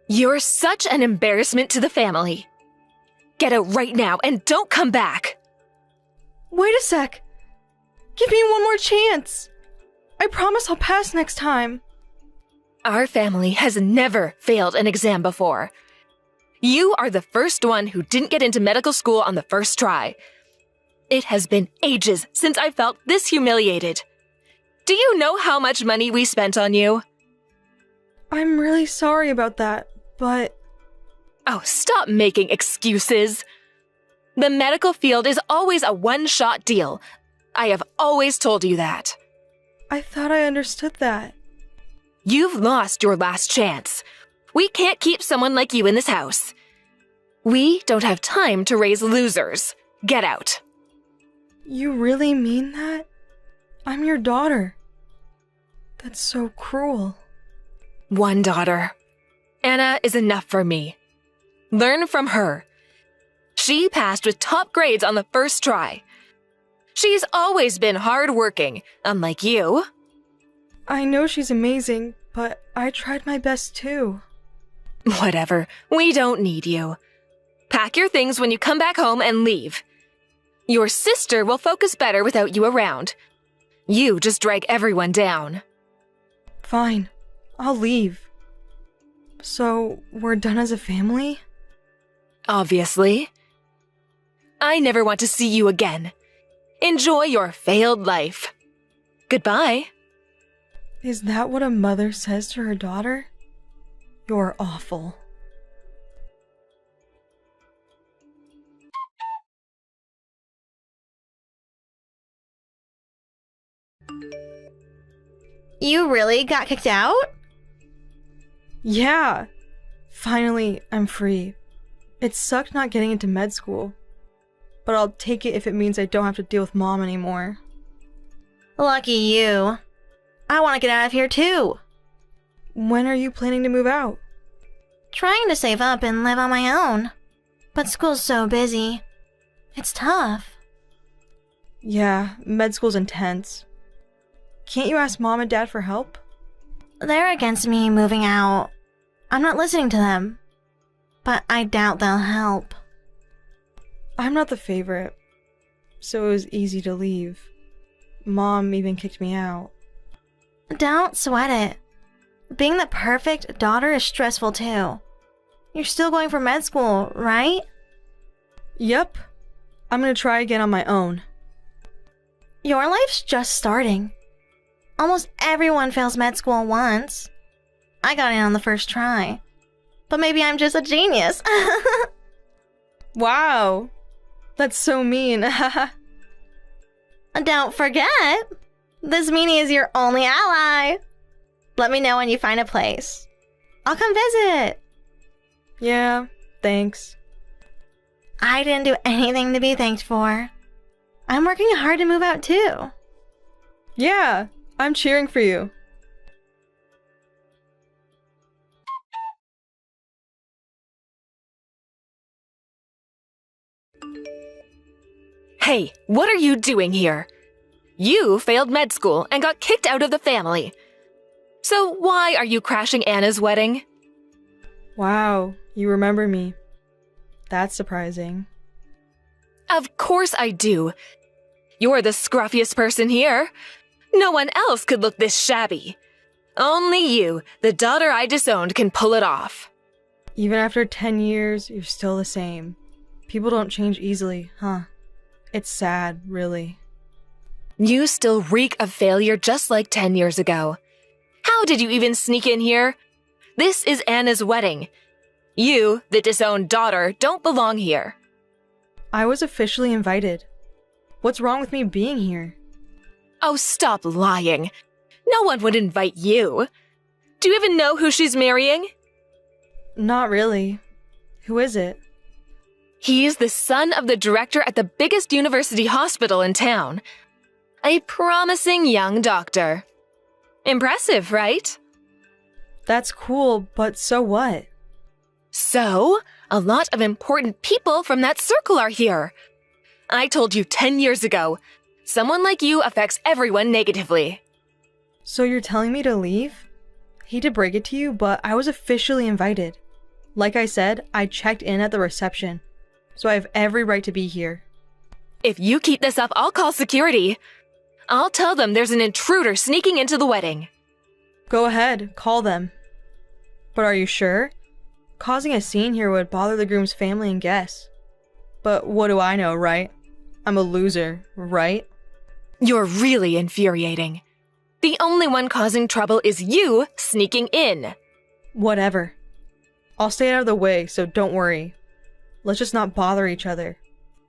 You're such an embarrassment to the family. Get out right now and don't come back. Wait a sec. Give me one more chance. I promise I'll pass next time. Our family has never failed an exam before. You are the first one who didn't get into medical school on the first try. It has been ages since I felt this humiliated. Do you know how much money we spent on you? I'm really sorry about that, but... Oh, stop making excuses. The medical field is always a one-shot deal. I have always told you that. I thought I understood that. You've lost your last chance. We can't keep someone like you in this house. We don't have time to raise losers. Get out. You really mean that? I'm your daughter. That's so cruel. One daughter. Anna is enough for me. Learn from her. She passed with top grades on the first try. She's always been hardworking, unlike you. I know she's amazing, but I tried my best too. Whatever. We don't need you. Pack your things when you come back home and leave. Your sister will focus better without you around. You just drag everyone down. Fine. I'll leave. So, we're done as a family? Obviously. I never want to see you again. Enjoy your failed life. Goodbye. Is that what a mother says to her daughter? You're awful. You really got kicked out? Yeah. Finally, I'm free. It sucked not getting into med school. But I'll take it if it means I don't have to deal with Mom anymore. Lucky you. I want to get out of here too. When are you planning to move out? Trying to save up and live on my own. But school's so busy. It's tough. Yeah, med school's intense. Can't you ask Mom and Dad for help? They're against me moving out. I'm not listening to them. But I doubt they'll help. I'm not the favorite, so it was easy to leave. Mom even kicked me out. Don't sweat it. Being the perfect daughter is stressful too. You're still going for med school, right? Yep. I'm gonna try again on my own. Your life's just starting. Almost everyone fails med school once. I got in on the first try. But maybe I'm just a genius. Wow. That's so mean. Don't forget, this meanie is your only ally. Let me know when you find a place. I'll come visit. Yeah, thanks. I didn't do anything to be thanked for. I'm working hard to move out too. Yeah, I'm cheering for you. Hey, what are you doing here? You failed med school and got kicked out of the family. So why are you crashing Anna's wedding? Wow, you remember me. That's surprising. Of course I do. You're the scruffiest person here. No one else could look this shabby. Only you, the daughter I disowned, can pull it off. Even after 10 years, you're still the same. People don't change easily, huh? It's sad, really. You still reek of failure just like 10 years ago. How did you even sneak in here? This is Anna's wedding. You, the disowned daughter, don't belong here. I was officially invited. What's wrong with me being here? Oh, stop lying. No one would invite you. Do you even know who she's marrying? Not really. Who is it? He's the son of the director at the biggest university hospital in town. A promising young doctor. Impressive, right? That's cool, but so what? So, a lot of important people from that circle are here. I told you 10 years ago, someone like you affects everyone negatively. So you're telling me to leave? Hate to break it to you, but I was officially invited. Like I said, I checked in at the reception, so I have every right to be here. If you keep this up, I'll call security. I'll tell them there's an intruder sneaking into the wedding. Go ahead, call them. But are you sure? Causing a scene here would bother the groom's family and guests. But what do I know, right? I'm a loser, right? You're really infuriating. The only one causing trouble is you sneaking in. Whatever. I'll stay out of the way, so don't worry. Let's just not bother each other.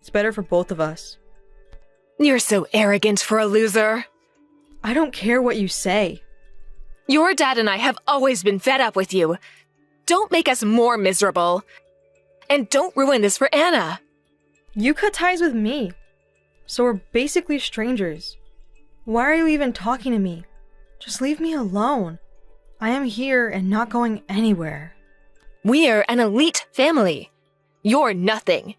It's better for both of us. You're so arrogant for a loser. I don't care what you say. Your dad and I have always been fed up with you. Don't make us more miserable. And don't ruin this for Anna. You cut ties with me, so we're basically strangers. Why are you even talking to me? Just leave me alone. I am here and not going anywhere. We're an elite family. You're nothing.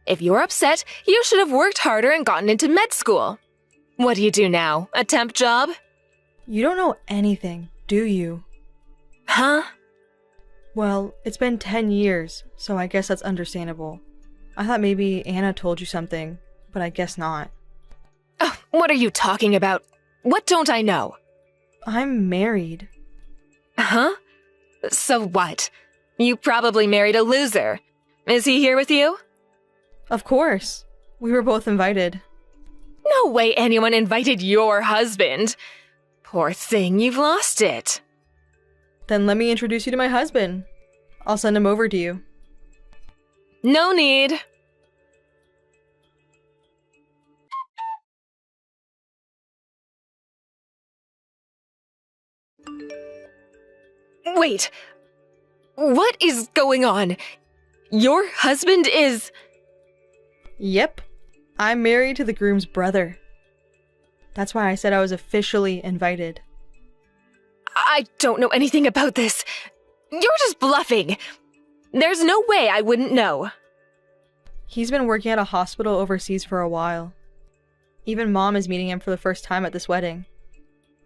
If you're upset, you should have worked harder and gotten into med school. What do you do now? A temp job? You don't know anything, do you? Huh? Well, it's been 10 years, so I guess that's understandable. I thought maybe Anna told you something, but I guess not. What are you talking about? What don't I know? I'm married. Huh? So what? You probably married a loser. Is he here with you? Of course. We were both invited. No way anyone invited your husband. Poor thing, you've lost it. Then let me introduce you to my husband. I'll send him over to you. No need. Wait. What is going on? Your husband is... Yep. I'm married to the groom's brother. That's why I said I was officially invited. I don't know anything about this. You're just bluffing. There's no way I wouldn't know. He's been working at a hospital overseas for a while. Even Mom is meeting him for the first time at this wedding.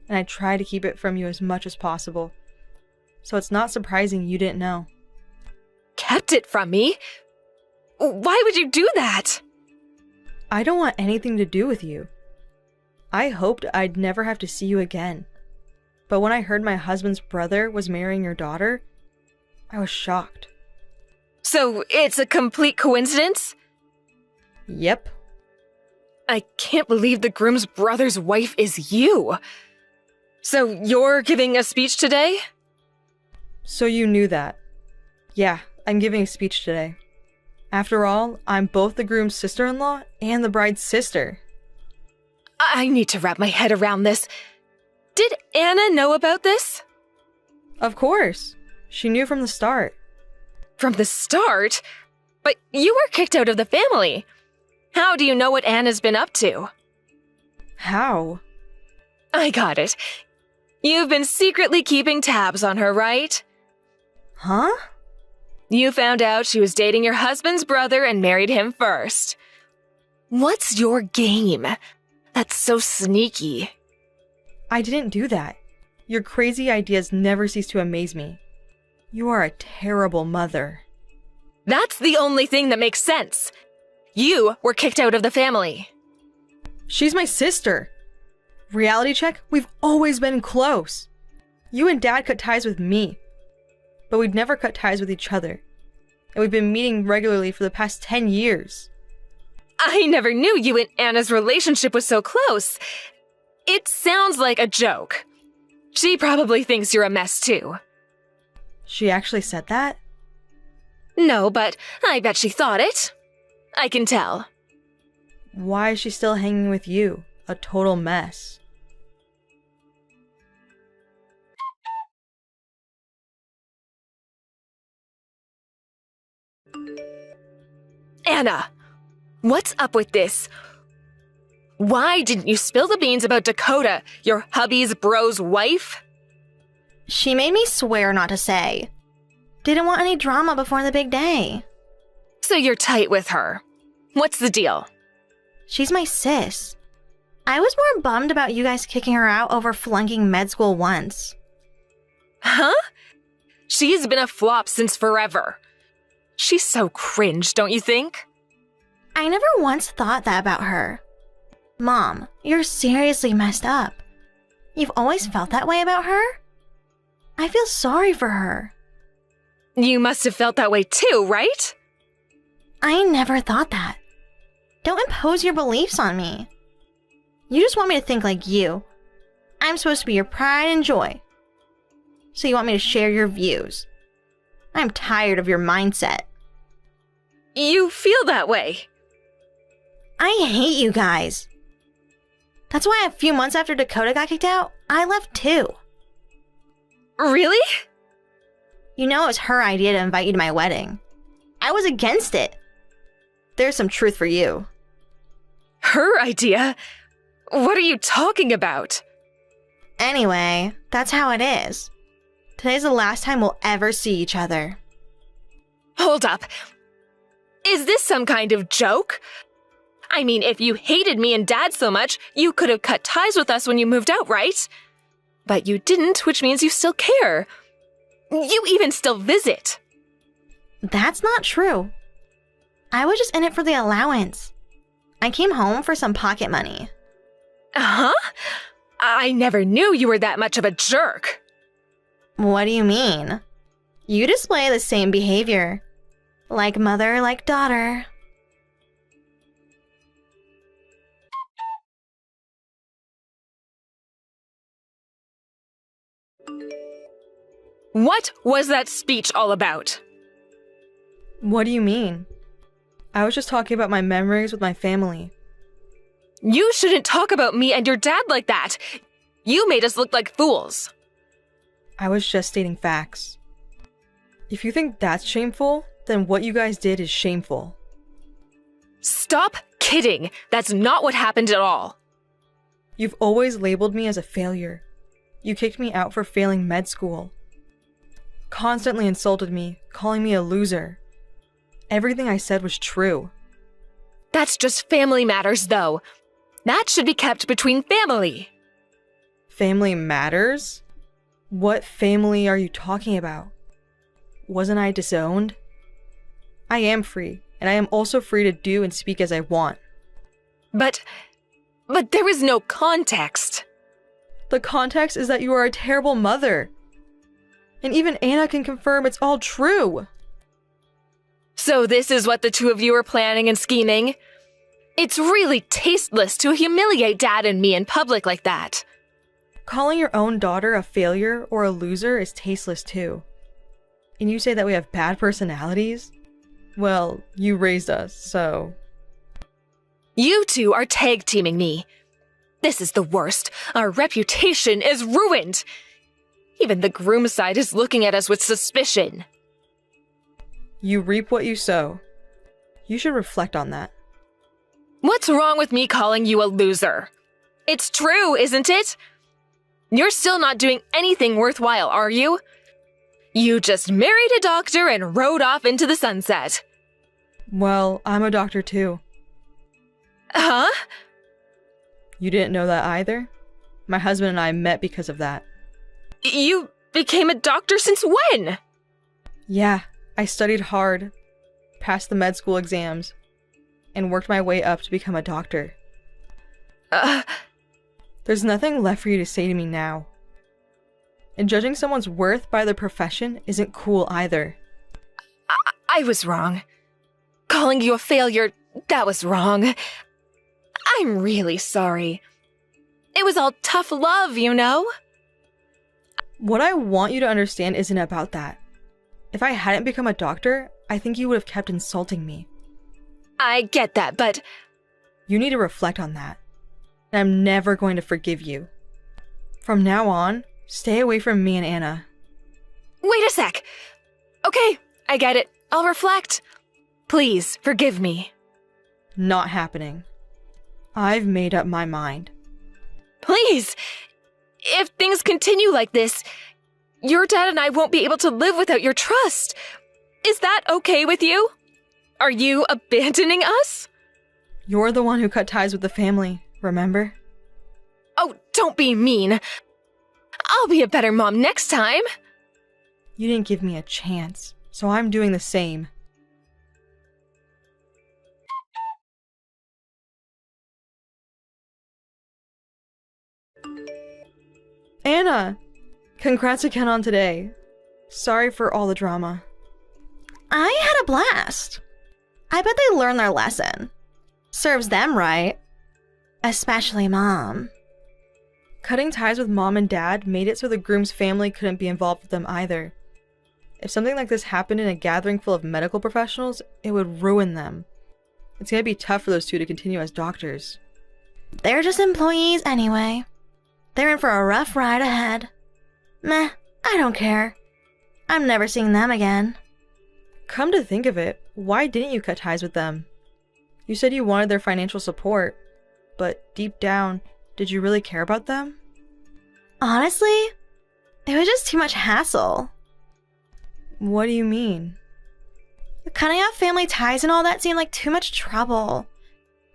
And I try to keep it from you as much as possible. So it's not surprising you didn't know. Kept it from me? Why would you do that? I don't want anything to do with you. I hoped I'd never have to see you again. But when I heard my husband's brother was marrying your daughter, I was shocked. So it's a complete coincidence? Yep. I can't believe the groom's brother's wife is you. So you're giving a speech today? So you knew that. Yeah, I'm giving a speech today. After all, I'm both the groom's sister-in-law and the bride's sister. I need to wrap my head around this. Did Anna know about this? Of course. She knew from the start. From the start? But you were kicked out of the family. How do you know what Anna's been up to? How? I got it. You've been secretly keeping tabs on her, right? Huh? You found out she was dating your husband's brother and married him first. What's your game? That's so sneaky. I didn't do that. Your crazy ideas never cease to amaze me. You are a terrible mother. That's the only thing that makes sense. You were kicked out of the family. She's my sister. Reality check, we've always been close. You and Dad cut ties with me. But we'd never cut ties with each other. And we've been meeting regularly for the past 10 years. I never knew you and Anna's relationship was so close. It sounds like a joke. She probably thinks you're a mess too. She actually said that? No, but I bet she thought it. I can tell. Why is she still hanging with you? A total mess. Anna, what's up with this? Why didn't you spill the beans about Dakota, your hubby's bro's wife? She made me swear not to say. Didn't want any drama before the big day. So you're tight with her. What's the deal? She's my sis. I was more bummed about you guys kicking her out over flunking med school once. Huh? She's been a flop since forever. She's so cringe, don't you think? I never once thought that about her. Mom, you're seriously messed up. You've always felt that way about her? I feel sorry for her. You must have felt that way too, right? I never thought that. Don't impose your beliefs on me. You just want me to think like you. I'm supposed to be your pride and joy. So you want me to share your views. I'm tired of your mindset. You feel that way. I hate you guys. That's why a few months after Dakota got kicked out, I left too. Really? You know it was her idea to invite you to my wedding. I was against it. There's some truth for you. Her idea? What are you talking about? Anyway, that's how it is. Today's the last time we'll ever see each other. Hold up. Is this some kind of joke? I mean, if you hated me and Dad so much, you could have cut ties with us when you moved out, right? But you didn't, which means you still care. You even still visit. That's not true. I was just in it for the allowance. I came home for some pocket money. Huh? I never knew you were that much of a jerk. What do you mean? You display the same behavior. Like mother, like daughter. What was that speech all about? What do you mean? I was just talking about my memories with my family. You shouldn't talk about me and your dad like that. You made us look like fools. I was just stating facts. If you think that's shameful, then what you guys did is shameful. Stop kidding. That's not what happened at all. You've always labeled me as a failure. You kicked me out for failing med school. Constantly insulted me, calling me a loser. Everything I said was true. That's just family matters, though. That should be kept between family. Family matters? What family are you talking about? Wasn't I disowned? I am free, and I am also free to do and speak as I want. But there was no context. The context is that you are a terrible mother. And even Anna can confirm it's all true. So this is what the two of you are planning and scheming? It's really tasteless to humiliate Dad and me in public like that. Calling your own daughter a failure or a loser is tasteless too. And you say that we have bad personalities? Well, you raised us, so... You two are tag teaming me. This is the worst. Our reputation is ruined. Even the groom side is looking at us with suspicion. You reap what you sow. You should reflect on that. What's wrong with me calling you a loser? It's true, isn't it? You're still not doing anything worthwhile, are you? You just married a doctor and rode off into the sunset. Well, I'm a doctor too. Huh? You didn't know that either? My husband and I met because of that. You became a doctor since when? Yeah, I studied hard, passed the med school exams, and worked my way up to become a doctor. There's nothing left for you to say to me now. And judging someone's worth by their profession isn't cool either. I was wrong. Calling you a failure, that was wrong. I'm really sorry. It was all tough love, you know? What I want you to understand isn't about that. If I hadn't become a doctor, I think you would have kept insulting me. I get that, but... You need to reflect on that. And I'm never going to forgive you. From now on, stay away from me and Anna. Wait a sec. Okay, I get it. I'll reflect. Please, forgive me. Not happening. I've made up my mind. Please! If things continue like this, your dad and I won't be able to live without your trust. Is that okay with you? Are you abandoning us? You're the one who cut ties with the family, remember? Oh, don't be mean. I'll be a better mom next time. You didn't give me a chance, so I'm doing the same. Anna! Congrats again on today. Sorry for all the drama. I had a blast. I bet they learned their lesson. Serves them right. Especially Mom. Cutting ties with Mom and Dad made it so the groom's family couldn't be involved with them either. If something like this happened in a gathering full of medical professionals, it would ruin them. It's gonna be tough for those two to continue as doctors. They're just employees anyway. They're in for a rough ride ahead. Meh, I don't care. I'm never seeing them again. Come to think of it, why didn't you cut ties with them? You said you wanted their financial support, but deep down, did you really care about them? Honestly, it was just too much hassle. What do you mean? Cutting off family ties and all that seemed like too much trouble.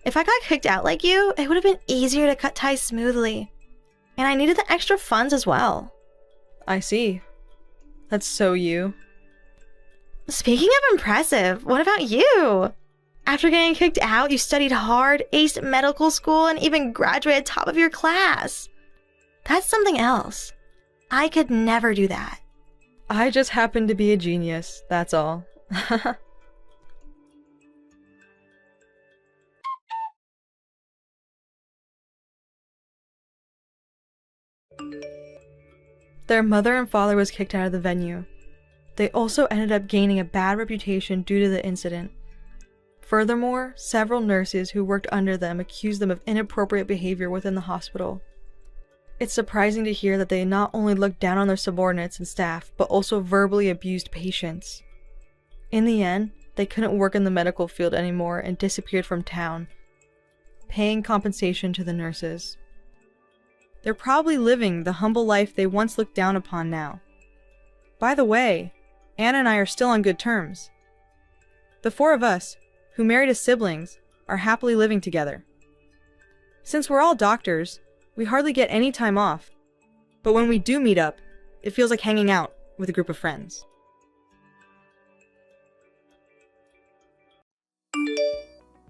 If I got kicked out like you, it would have been easier to cut ties smoothly. And I needed the extra funds as well. I see. That's so you. Speaking of impressive, what about you? After getting kicked out, you studied hard, aced medical school, and even graduated top of your class. That's something else. I could never do that. I just happen to be a genius, that's all. Their mother and father was kicked out of the venue. They also ended up gaining a bad reputation due to the incident. Furthermore, several nurses who worked under them accused them of inappropriate behavior within the hospital. It's surprising to hear that they not only looked down on their subordinates and staff, but also verbally abused patients. In the end, they couldn't work in the medical field anymore and disappeared from town, paying compensation to the nurses. They're probably living the humble life they once looked down upon now. By the way, Anna and I are still on good terms. The four of us, who married as siblings, are happily living together. Since we're all doctors, we hardly get any time off, but when we do meet up, it feels like hanging out with a group of friends.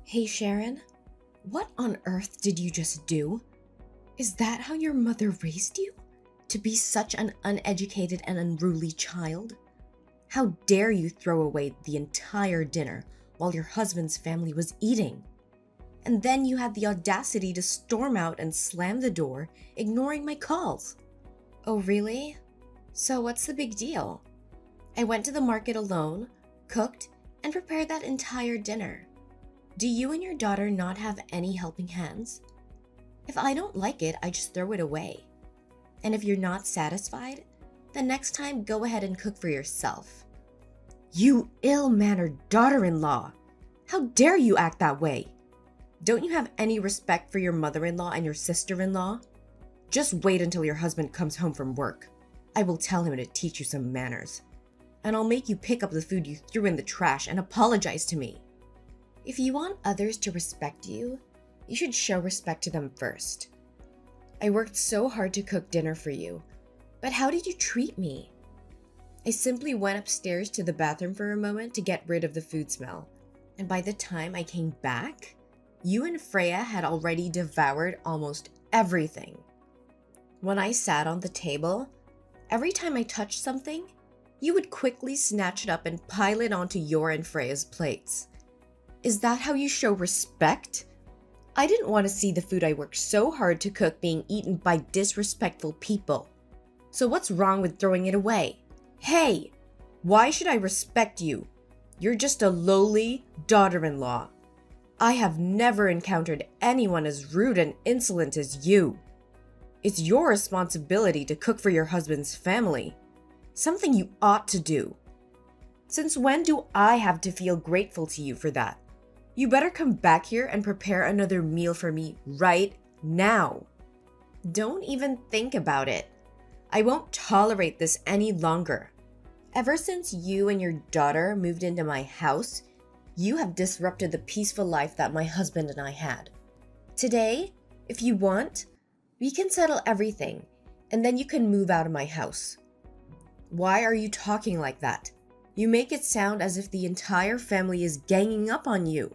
Hey Sharon, what on earth did you just do? Is that how your mother raised you? To be such an uneducated and unruly child? How dare you throw away the entire dinner while your husband's family was eating? And then you had the audacity to storm out and slam the door, ignoring my calls. Oh really? So what's the big deal? I went to the market alone, cooked, and prepared that entire dinner. Do you and your daughter not have any helping hands? If I don't like it, I just throw it away. And if you're not satisfied, then next time go ahead and cook for yourself. You ill-mannered daughter-in-law! How dare you act that way? Don't you have any respect for your mother-in-law and your sister-in-law? Just wait until your husband comes home from work. I will tell him to teach you some manners. And I'll make you pick up the food you threw in the trash and apologize to me. If you want others to respect you, you should show respect to them first. I worked so hard to cook dinner for you, but how did you treat me? I simply went upstairs to the bathroom for a moment to get rid of the food smell, and by the time I came back, you and Freya had already devoured almost everything. When I sat on the table, every time I touched something, you would quickly snatch it up and pile it onto your and Freya's plates. Is that how you show respect? I didn't want to see the food I worked so hard to cook being eaten by disrespectful people. So what's wrong with throwing it away? Hey, why should I respect you? You're just a lowly daughter-in-law. I have never encountered anyone as rude and insolent as you. It's your responsibility to cook for your husband's family. Something you ought to do. Since when do I have to feel grateful to you for that? You better come back here and prepare another meal for me right now. Don't even think about it. I won't tolerate this any longer. Ever since you and your daughter moved into my house, you have disrupted the peaceful life that my husband and I had. Today, if you want, we can settle everything, and then you can move out of my house. Why are you talking like that? You make it sound as if the entire family is ganging up on you.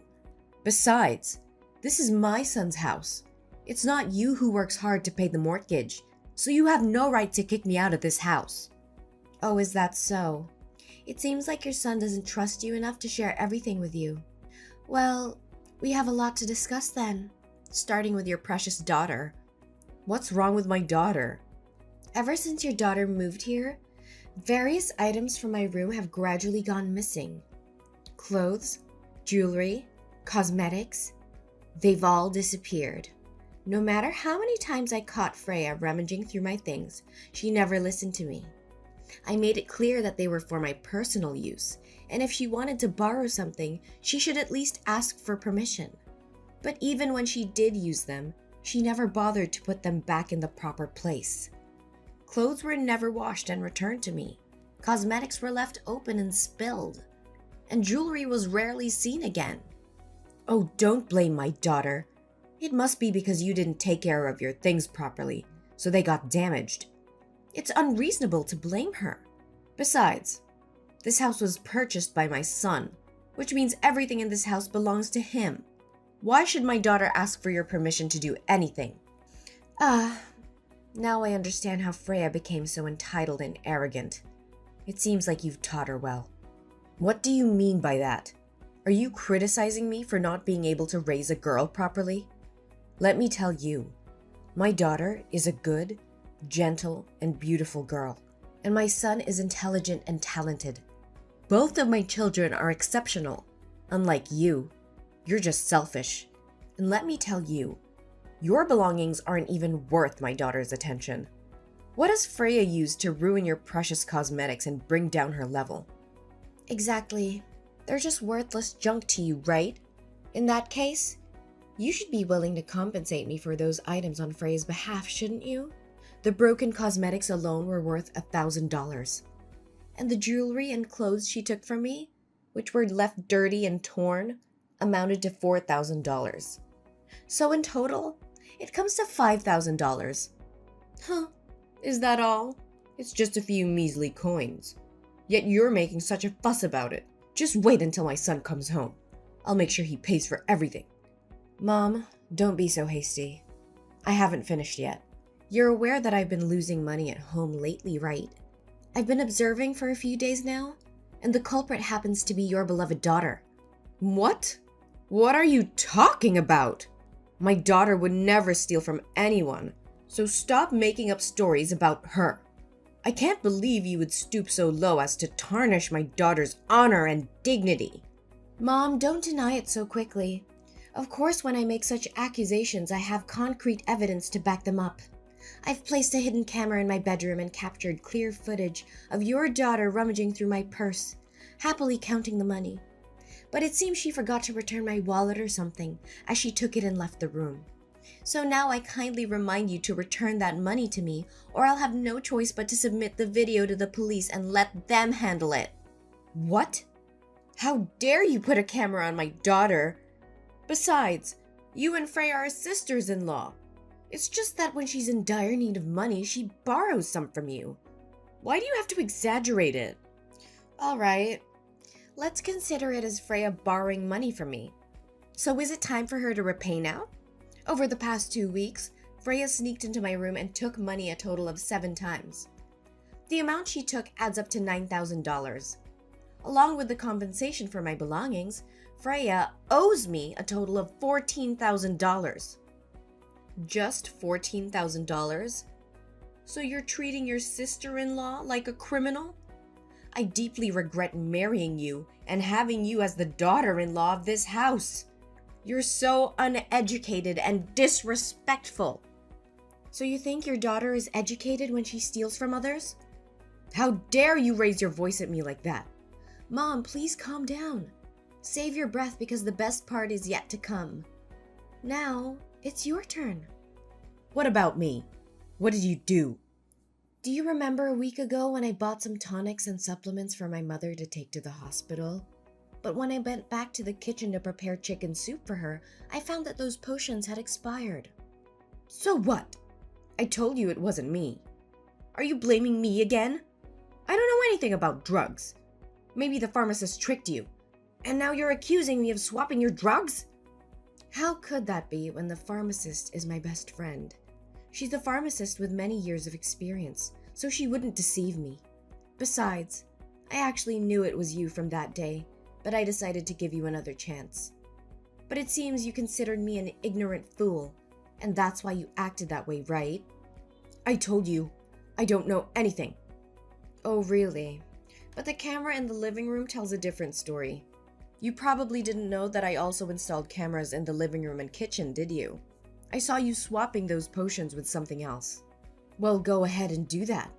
Besides, this is my son's house. It's not you who works hard to pay the mortgage, so you have no right to kick me out of this house. Oh, is that so? It seems like your son doesn't trust you enough to share everything with you. Well, we have a lot to discuss then, starting with your precious daughter. What's wrong with my daughter? Ever since your daughter moved here, various items from my room have gradually gone missing. Clothes, jewelry, cosmetics, they've all disappeared. No matter how many times I caught Freya rummaging through my things, she never listened to me. I made it clear that they were for my personal use, and if she wanted to borrow something, she should at least ask for permission. But even when she did use them, she never bothered to put them back in the proper place. Clothes were never washed and returned to me. Cosmetics were left open and spilled. And jewelry was rarely seen again. Oh, don't blame my daughter. It must be because you didn't take care of your things properly, so they got damaged. It's unreasonable to blame her. Besides, this house was purchased by my son, which means everything in this house belongs to him. Why should my daughter ask for your permission to do anything? Now I understand how Freya became so entitled and arrogant. It seems like you've taught her well. What do you mean by that? Are you criticizing me for not being able to raise a girl properly? Let me tell you, my daughter is a good, gentle, and beautiful girl, and my son is intelligent and talented. Both of my children are exceptional. Unlike you, you're just selfish. And let me tell you, your belongings aren't even worth my daughter's attention. What has Freya used to ruin your precious cosmetics and bring down her level? Exactly. They're just worthless junk to you, right? In that case, you should be willing to compensate me for those items on Freya's behalf, shouldn't you? The broken cosmetics alone were worth $1,000. And the jewelry and clothes she took from me, which were left dirty and torn, amounted to $4,000. So in total, it comes to $5,000. Huh, is that all? It's just a few measly coins. Yet you're making such a fuss about it. Just wait until my son comes home. I'll make sure he pays for everything. Mom, don't be so hasty. I haven't finished yet. You're aware that I've been losing money at home lately, right? I've been observing for a few days now, and the culprit happens to be your beloved daughter. What? What are you talking about? My daughter would never steal from anyone, so stop making up stories about her. I can't believe you would stoop so low as to tarnish my daughter's honor and dignity. Mom, don't deny it so quickly. Of course, when I make such accusations, I have concrete evidence to back them up. I've placed a hidden camera in my bedroom and captured clear footage of your daughter rummaging through my purse, happily counting the money. But it seems she forgot to return my wallet or something, as she took it and left the room. So now I kindly remind you to return that money to me, or I'll have no choice but to submit the video to the police and let them handle it. What? How dare you put a camera on my daughter? Besides, you and Freya are sisters-in-law. It's just that when she's in dire need of money, she borrows some from you. Why do you have to exaggerate it? All right, let's consider it as Freya borrowing money from me. So is it time for her to repay now? Over the past 2 weeks, Freya sneaked into my room and took money a total of 7 times. The amount she took adds up to $9,000. Along with the compensation for my belongings, Freya owes me a total of $14,000. Just $14,000? So you're treating your sister-in-law like a criminal? I deeply regret marrying you and having you as the daughter-in-law of this house. You're so uneducated and disrespectful. So you think your daughter is educated when she steals from others? How dare you raise your voice at me like that? Mom, please calm down. Save your breath because the best part is yet to come. Now, it's your turn. What about me? What did you do? Do you remember a week ago when I bought some tonics and supplements for my mother to take to the hospital? But when I went back to the kitchen to prepare chicken soup for her, I found that those potions had expired. So what? I told you it wasn't me. Are you blaming me again? I don't know anything about drugs. Maybe the pharmacist tricked you. And now you're accusing me of swapping your drugs? How could that be when the pharmacist is my best friend? She's a pharmacist with many years of experience, so she wouldn't deceive me. Besides, I actually knew it was you from that day, but I decided to give you another chance. But it seems you considered me an ignorant fool, and that's why you acted that way, right? I told you, I don't know anything. Oh, really? But the camera in the living room tells a different story. You probably didn't know that I also installed cameras in the living room and kitchen, did you? I saw you swapping those potions with something else. Well, go ahead and do that.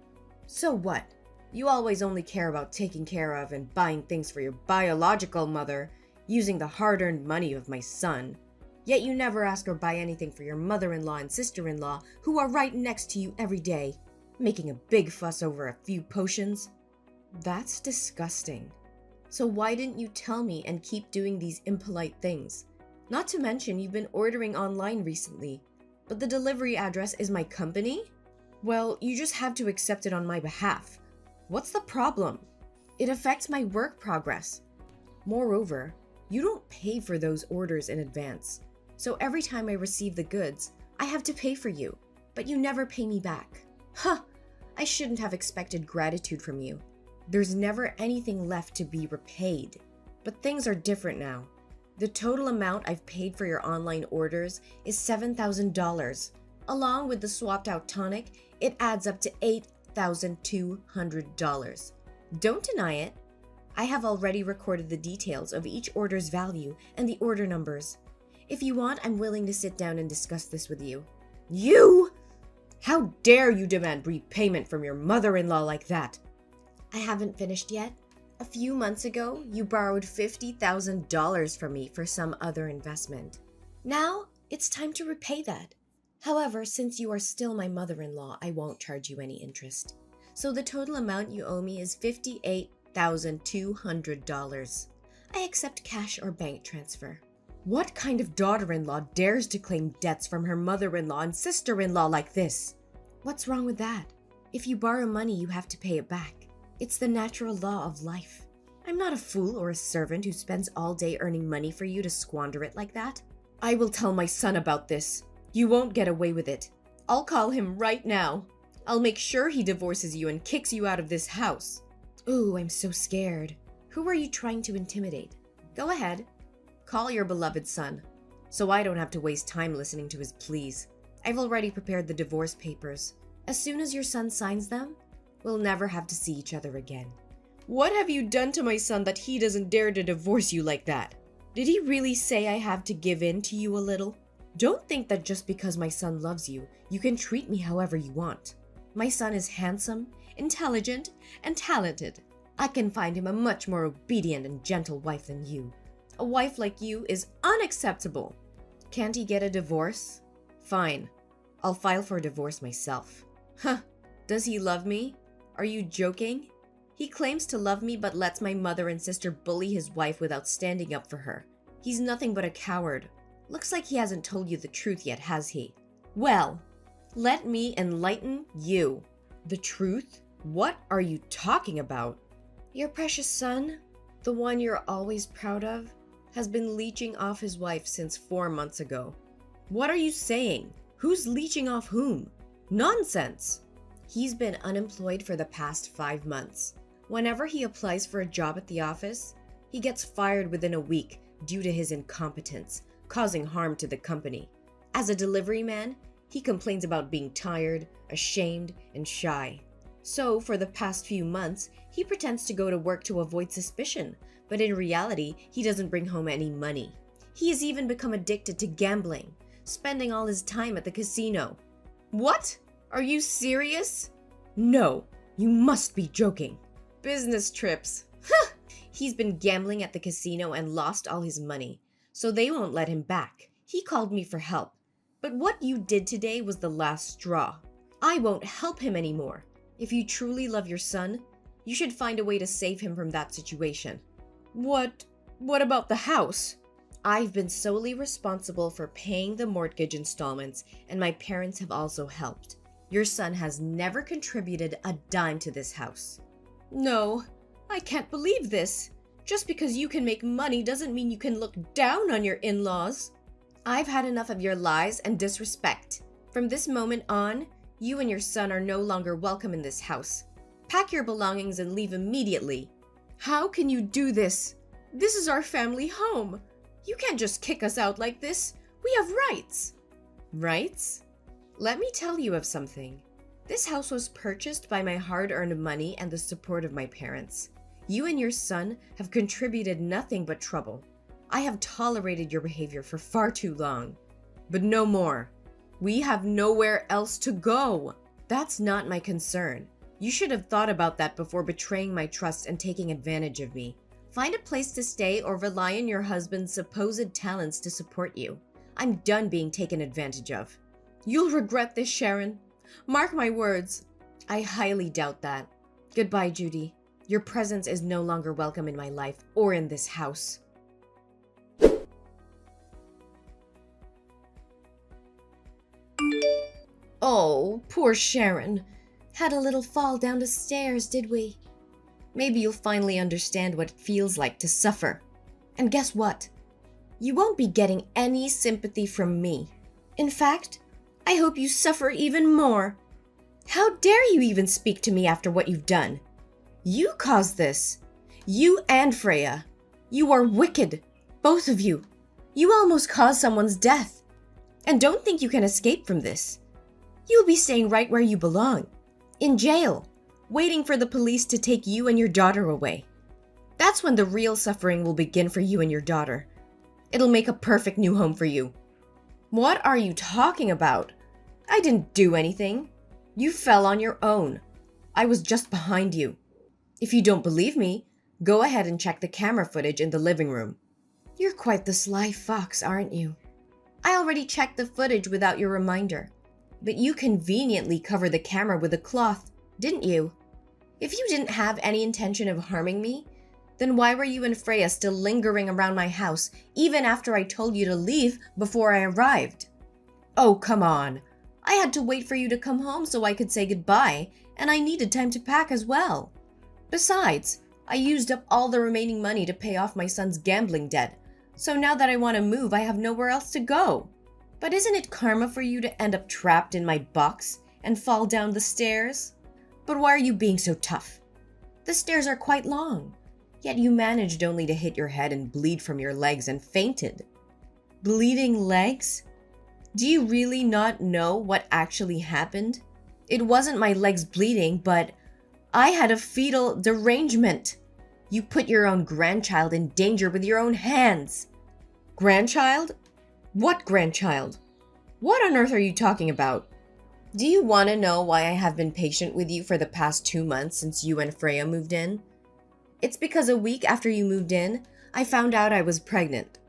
So what? You always only care about taking care of and buying things for your biological mother, using the hard-earned money of my son. Yet you never ask or buy anything for your mother-in-law and sister-in-law, who are right next to you every day, making a big fuss over a few potions. That's disgusting. So why didn't you tell me and keep doing these impolite things? Not to mention you've been ordering online recently, but the delivery address is my company? Well, you just have to accept it on my behalf. What's the problem? It affects my work progress. Moreover, you don't pay for those orders in advance, so every time I receive the goods, I have to pay for you, but you never pay me back. Huh! I shouldn't have expected gratitude from you. There's never anything left to be repaid. But things are different now. The total amount I've paid for your online orders is $7,000. Along with the swapped out tonic, it adds up to $8,200. Don't deny it. I have already recorded the details of each order's value and the order numbers. If you want, I'm willing to sit down and discuss this with you. You? How dare you demand repayment from your mother-in-law like that? I haven't finished yet. A few months ago, you borrowed $50,000 from me for some other investment. Now, it's time to repay that. However, since you are still my mother-in-law, I won't charge you any interest. So the total amount you owe me is $58,200. I accept cash or bank transfer. What kind of daughter-in-law dares to claim debts from her mother-in-law and sister-in-law like this? What's wrong with that? If you borrow money, you have to pay it back. It's the natural law of life. I'm not a fool or a servant who spends all day earning money for you to squander it like that. I will tell my son about this. You won't get away with it. I'll call him right now. I'll make sure he divorces you and kicks you out of this house. Ooh, I'm so scared. Who are you trying to intimidate? Go ahead. Call your beloved son, so I don't have to waste time listening to his pleas. I've already prepared the divorce papers. As soon as your son signs them, we'll never have to see each other again. What have you done to my son that he doesn't dare to divorce you like that? Did he really say I have to give in to you a little? Don't think that just because my son loves you, you can treat me however you want. My son is handsome, intelligent, and talented. I can find him a much more obedient and gentle wife than you. A wife like you is unacceptable. Can't he get a divorce? Fine. I'll file for a divorce myself. Huh. Does he love me? Are you joking? He claims to love me but lets my mother and sister bully his wife without standing up for her. He's nothing but a coward. Looks like he hasn't told you the truth yet, has he? Well, let me enlighten you. The truth? What are you talking about? Your precious son, the one you're always proud of, has been leeching off his wife since 4 months ago. What are you saying? Who's leeching off whom? Nonsense! He's been unemployed for the past 5 months. Whenever he applies for a job at the office, he gets fired within a week due to his incompetence, causing harm to the company. As a delivery man, he complains about being tired, ashamed, and shy. So, for the past few months, he pretends to go to work to avoid suspicion, but in reality, he doesn't bring home any money. He has even become addicted to gambling, spending all his time at the casino. What? Are you serious? No, you must be joking. Business trips. Huh! He's been gambling at the casino and lost all his money, so they won't let him back. He called me for help, but what you did today was the last straw. I won't help him anymore. If you truly love your son, you should find a way to save him from that situation. What about the house? I've been solely responsible for paying the mortgage installments, and my parents have also helped. Your son has never contributed a dime to this house. No, I can't believe this. Just because you can make money doesn't mean you can look down on your in-laws. I've had enough of your lies and disrespect. From this moment on, you and your son are no longer welcome in this house. Pack your belongings and leave immediately. How can you do this? This is our family home. You can't just kick us out like this. We have rights. Rights? Let me tell you of something. This house was purchased by my hard-earned money and the support of my parents. You and your son have contributed nothing but trouble. I have tolerated your behavior for far too long. But no more. We have nowhere else to go. That's not my concern. You should have thought about that before betraying my trust and taking advantage of me. Find a place to stay or rely on your husband's supposed talents to support you. I'm done being taken advantage of. You'll regret this, Sharon. Mark my words. I highly doubt that. Goodbye, Judy. Your presence is no longer welcome in my life or in this house. Oh, poor Sharon. Had a little fall down the stairs, did we? Maybe you'll finally understand what it feels like to suffer. And guess what? You won't be getting any sympathy from me. In fact, I hope you suffer even more. How dare you even speak to me after what you've done? You caused this. You and Freya. You are wicked. Both of you. You almost caused someone's death. And don't think you can escape from this. You'll be staying right where you belong. In jail. Waiting for the police to take you and your daughter away. That's when the real suffering will begin for you and your daughter. It'll make a perfect new home for you. What are you talking about? I didn't do anything. You fell on your own. I was just behind you. If you don't believe me, go ahead and check the camera footage in the living room. You're quite the sly fox, aren't you? I already checked the footage without your reminder. But you conveniently covered the camera with a cloth, didn't you? If you didn't have any intention of harming me, then why were you and Freya still lingering around my house even after I told you to leave before I arrived? Oh, come on. I had to wait for you to come home so I could say goodbye, and I needed time to pack as well. Besides, I used up all the remaining money to pay off my son's gambling debt, so now that I want to move, I have nowhere else to go. But isn't it karma for you to end up trapped in my box and fall down the stairs? But why are you being so tough? The stairs are quite long, yet you managed only to hit your head and bleed from your legs and fainted. Bleeding legs? Do you really not know what actually happened? It wasn't my legs bleeding, but I had a fetal derangement. You put your own grandchild in danger with your own hands. Grandchild? What grandchild? What on earth are you talking about? Do you want to know why I have been patient with you for the past 2 months since you and Freya moved in? It's because a week after you moved in, I found out I was pregnant.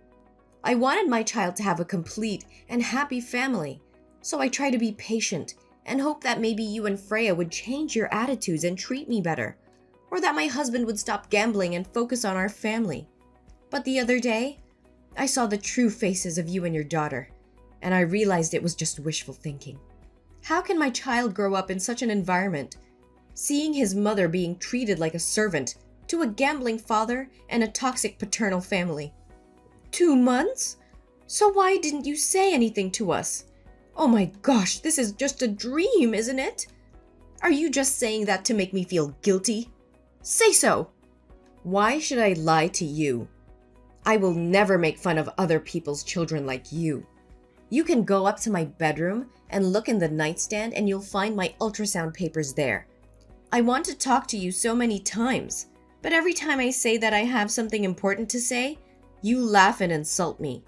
I wanted my child to have a complete and happy family, so I tried to be patient and hope that maybe you and Freya would change your attitudes and treat me better, or that my husband would stop gambling and focus on our family. But the other day, I saw the true faces of you and your daughter, and I realized it was just wishful thinking. How can my child grow up in such an environment, seeing his mother being treated like a servant to a gambling father and a toxic paternal family? 2 months? So why didn't you say anything to us? Oh my gosh, this is just a dream, isn't it? Are you just saying that to make me feel guilty? Say so! Why should I lie to you? I will never make fun of other people's children like you. You can go up to my bedroom and look in the nightstand and you'll find my ultrasound papers there. I want to talk to you so many times, but every time I say that I have something important to say, you laugh and insult me.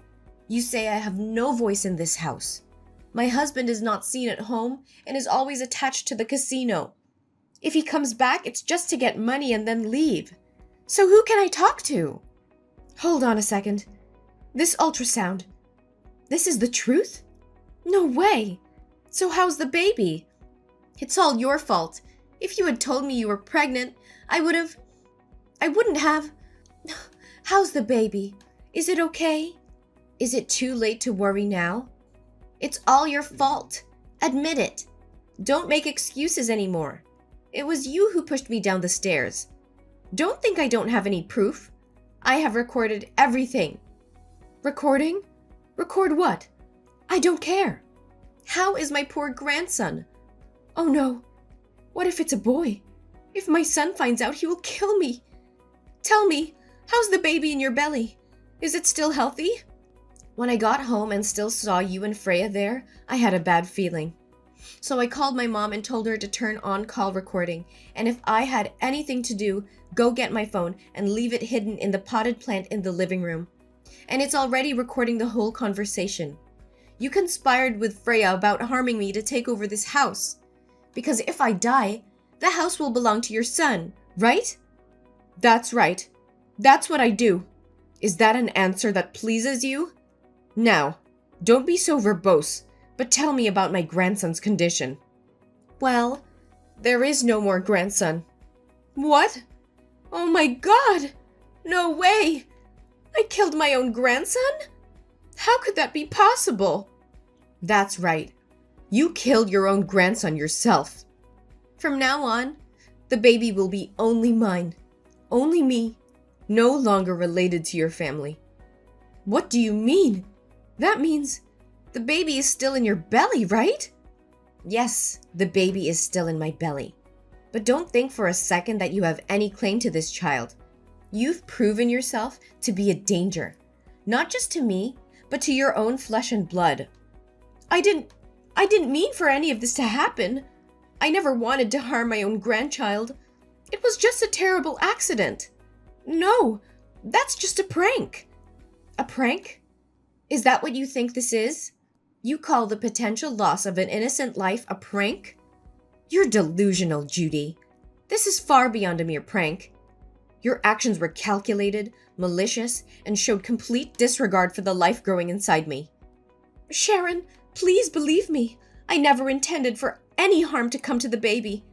You say I have no voice in this house. My husband is not seen at home and is always attached to the casino. If he comes back, it's just to get money and then leave. So who can I talk to? Hold on a second. This ultrasound. This is the truth? No way. So how's the baby? It's all your fault. If you had told me you were pregnant, I wouldn't have. How's the baby? Is it okay? Is it too late to worry now? It's all your fault. Admit it. Don't make excuses anymore. It was you who pushed me down the stairs. Don't think I don't have any proof. I have recorded everything. Recording? Record what? I don't care. How is my poor grandson? Oh no. What if it's a boy? If my son finds out, he will kill me. Tell me, how's the baby in your belly? Is it still healthy? When I got home and still saw you and Freya there, I had a bad feeling. So I called my mom and told her to turn on call recording, and if I had anything to do, go get my phone and leave it hidden in the potted plant in the living room. And it's already recording the whole conversation. You conspired with Freya about harming me to take over this house. Because if I die, the house will belong to your son, right? That's right. That's what I do. Is that an answer that pleases you? Now, don't be so verbose, but tell me about my grandson's condition. Well, there is no more grandson. What? Oh my God! No way! I killed my own grandson? How could that be possible? That's right. You killed your own grandson yourself. From now on, the baby will be only mine. Only me. No longer related to your family. What do you mean? That means the baby is still in your belly, right? Yes, the baby is still in my belly. But don't think for a second that you have any claim to this child. You've proven yourself to be a danger. Not just to me, but to your own flesh and blood. I didn't mean for any of this to happen. I never wanted to harm my own grandchild. It was just a terrible accident. No, that's just a prank. A prank? Is that what you think this is? You call the potential loss of an innocent life a prank? You're delusional, Judy. This is far beyond a mere prank. Your actions were calculated, malicious, and showed complete disregard for the life growing inside me. Sharon, please believe me. I never intended for any harm to come to the baby.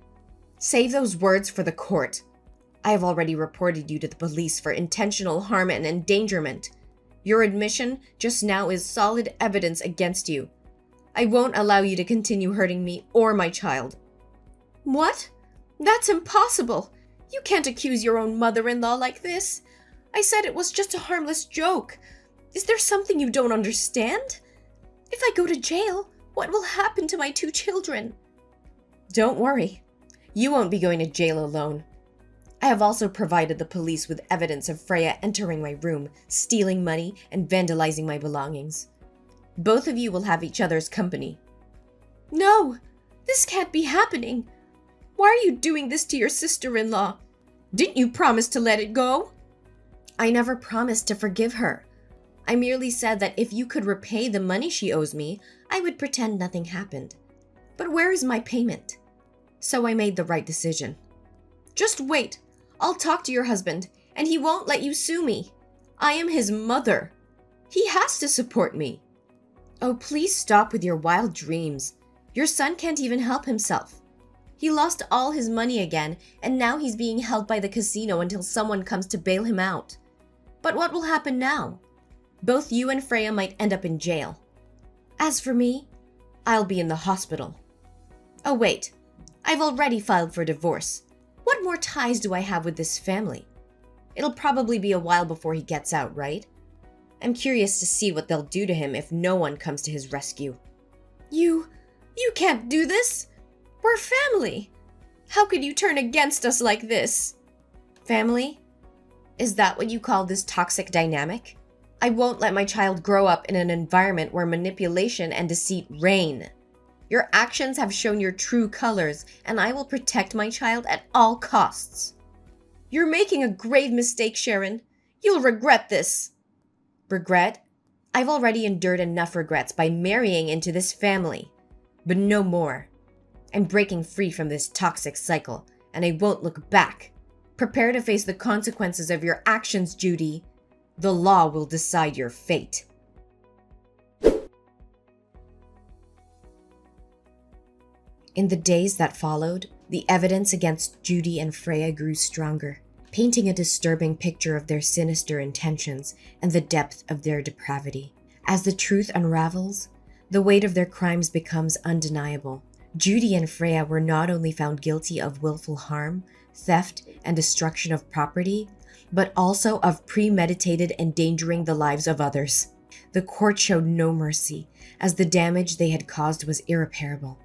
Save those words for the court. I have already reported you to the police for intentional harm and endangerment. Your admission just now is solid evidence against you. I won't allow you to continue hurting me or my child. What? That's impossible. You can't accuse your own mother-in-law like this. I said it was just a harmless joke. Is there something you don't understand? If I go to jail, what will happen to my 2 children? Don't worry. You won't be going to jail alone. I have also provided the police with evidence of Freya entering my room, stealing money, and vandalizing my belongings. Both of you will have each other's company. No, this can't be happening. Why are you doing this to your sister-in-law? Didn't you promise to let it go? I never promised to forgive her. I merely said that if you could repay the money she owes me, I would pretend nothing happened. But where is my payment? So I made the right decision. Just wait. I'll talk to your husband, and he won't let you sue me. I am his mother. He has to support me. Oh, please stop with your wild dreams. Your son can't even help himself. He lost all his money again, and now he's being held by the casino until someone comes to bail him out. But what will happen now? Both you and Freya might end up in jail. As for me, I'll be in the hospital. Oh wait, I've already filed for divorce. What more ties do I have with this family? It'll probably be a while before he gets out, right? I'm curious to see what they'll do to him if no one comes to his rescue. You can't do this! We're family! How could you turn against us like this? Family? Is that what you call this toxic dynamic? I won't let my child grow up in an environment where manipulation and deceit reign. Your actions have shown your true colors, and I will protect my child at all costs. You're making a grave mistake, Sharon. You'll regret this. Regret? I've already endured enough regrets by marrying into this family. But no more. I'm breaking free from this toxic cycle, and I won't look back. Prepare to face the consequences of your actions, Judy. The law will decide your fate. In the days that followed, the evidence against Judy and Freya grew stronger, painting a disturbing picture of their sinister intentions and the depth of their depravity. As the truth unravels, the weight of their crimes becomes undeniable. Judy and Freya were not only found guilty of willful harm, theft, and destruction of property, but also of premeditated endangering the lives of others. The court showed no mercy, as the damage they had caused was irreparable.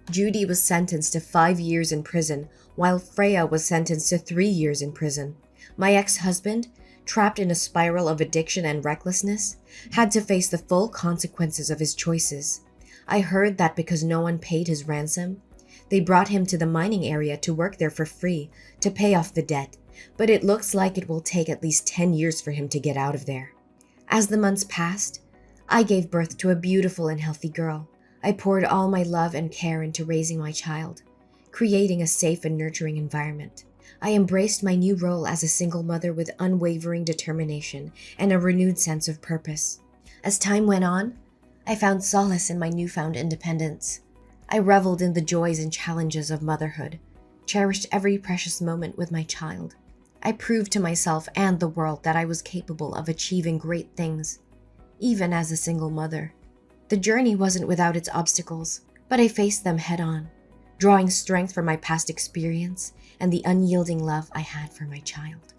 Judy was sentenced to 5 years in prison, while Freya was sentenced to 3 years in prison. My ex-husband, trapped in a spiral of addiction and recklessness, had to face the full consequences of his choices. I heard that because no one paid his ransom, they brought him to the mining area to work there for free to pay off the debt, but it looks like it will take at least 10 years for him to get out of there. As the months passed, I gave birth to a beautiful and healthy girl. I poured all my love and care into raising my child, creating a safe and nurturing environment. I embraced my new role as a single mother with unwavering determination and a renewed sense of purpose. As time went on, I found solace in my newfound independence. I reveled in the joys and challenges of motherhood, cherished every precious moment with my child. I proved to myself and the world that I was capable of achieving great things, even as a single mother. The journey wasn't without its obstacles, but I faced them head-on, drawing strength from my past experience and the unyielding love I had for my child.